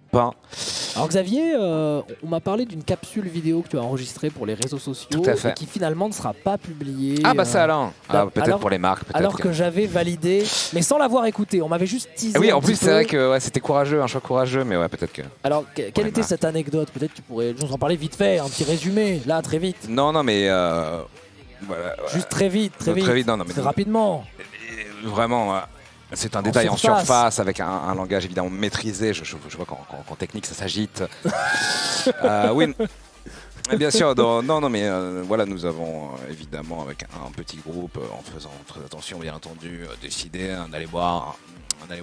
pas. Alors Xavier, on m'a parlé d'une capsule vidéo que tu as enregistrée pour les réseaux sociaux Tout à fait. et qui finalement ne sera pas publiée. Ah bah ça alors, peut-être pour les marques. Alors que j'avais validé, mais sans l'avoir écouté, on m'avait juste teasé. Ah oui, un en plus petit c'est peu. vrai que ouais, c'était courageux, un choix courageux, mais ouais, peut-être que... Alors, quelle était cette anecdote? Peut-être tu pourrais nous en parler vite fait, un petit résumé, là, très vite. Non, mais... voilà, Juste très vite, très vite, non, mais très rapidement. Vraiment... C'est un détail en surface avec un langage évidemment maîtrisé. Je vois qu'en technique ça s'agite. Oui, bien sûr. Non, mais voilà, nous avons évidemment avec un petit groupe, en faisant très attention, bien entendu, décidé d'aller boire un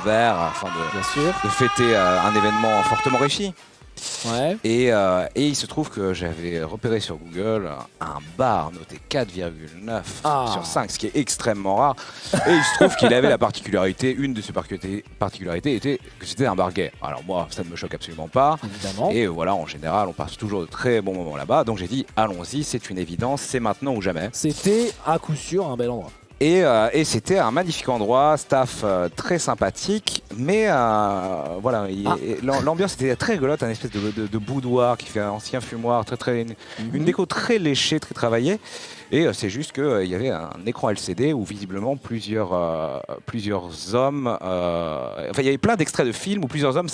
verre afin de fêter un événement fortement réussi. Ouais. Et il se trouve que j'avais repéré sur Google un bar noté 4,9 sur 5, ce qui est extrêmement rare. Et il se trouve qu'il avait la particularité, une de ses particularités était que c'était un bar gay. Alors moi, ça ne me choque absolument pas. Évidemment. Et voilà, en général, on passe toujours de très bons moments là-bas. Donc j'ai dit, allons-y, c'est une évidence, c'est maintenant ou jamais. C'était à coup sûr un bel endroit. Et c'était un magnifique endroit, staff très sympathique, mais voilà, l'ambiance était très rigolote, un espèce de boudoir qui fait un ancien fumoir, une déco très léchée, très travaillée. Et c'est juste qu'il y avait un écran LCD où visiblement plusieurs hommes, enfin il y avait plein d'extraits de films où plusieurs hommes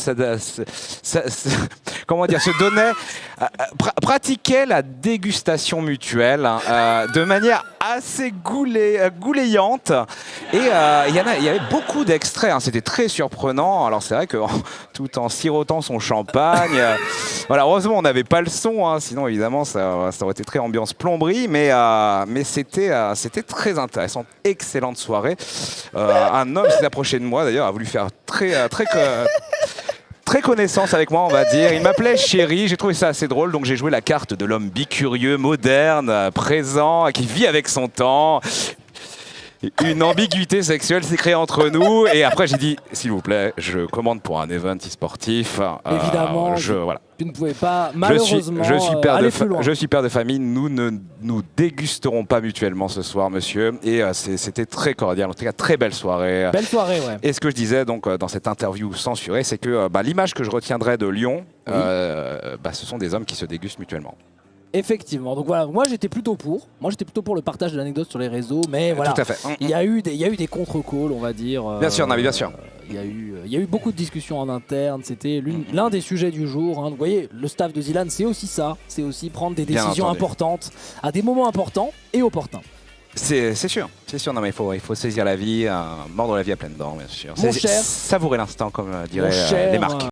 comment dire, se donnaient, pratiquaient la dégustation mutuelle de manière assez goulayante. Et il y avait beaucoup d'extraits, hein, c'était très surprenant. Alors c'est vrai que tout en sirotant son champagne, voilà, heureusement on n'avait pas le son, hein, sinon évidemment ça aurait été très ambiance plomberie, mais c'était très intéressant, excellente soirée. Un homme s'est approché de moi d'ailleurs, a voulu faire très connaissance avec moi, on va dire. Il m'appelait chéri, j'ai trouvé ça assez drôle, donc j'ai joué la carte de l'homme bicurieux, moderne, présent, qui vit avec son temps. Une ambiguïté sexuelle s'est créée entre nous, et après j'ai dit, s'il vous plaît, je commande pour un event e-sportif. Évidemment, voilà. tu ne pouvais pas, malheureusement, je suis père de famille, nous ne nous dégusterons pas mutuellement ce soir, monsieur. Et c'était très cordial, en tout cas très belle soirée. Belle soirée, ouais. Et ce que je disais donc dans cette interview censurée, c'est que l'image que je retiendrai de Lyon, ce sont des hommes qui se dégustent mutuellement. Effectivement, donc voilà, moi j'étais plutôt pour le partage de l'anecdote sur les réseaux, mais voilà, tout à fait. Il y a eu des contre-calls, on va dire. Bien sûr, bien sûr. Il y a eu beaucoup de discussions en interne, c'était l'un des sujets du jour. Hein. Vous voyez, le staff de Zilan, c'est aussi ça, c'est aussi prendre des décisions importantes à des moments importants et opportuns. C'est sûr, non mais il faut saisir la vie, mordre la vie à pleines dents, bien sûr. Mon cher, savourer l'instant, comme diraient les marques.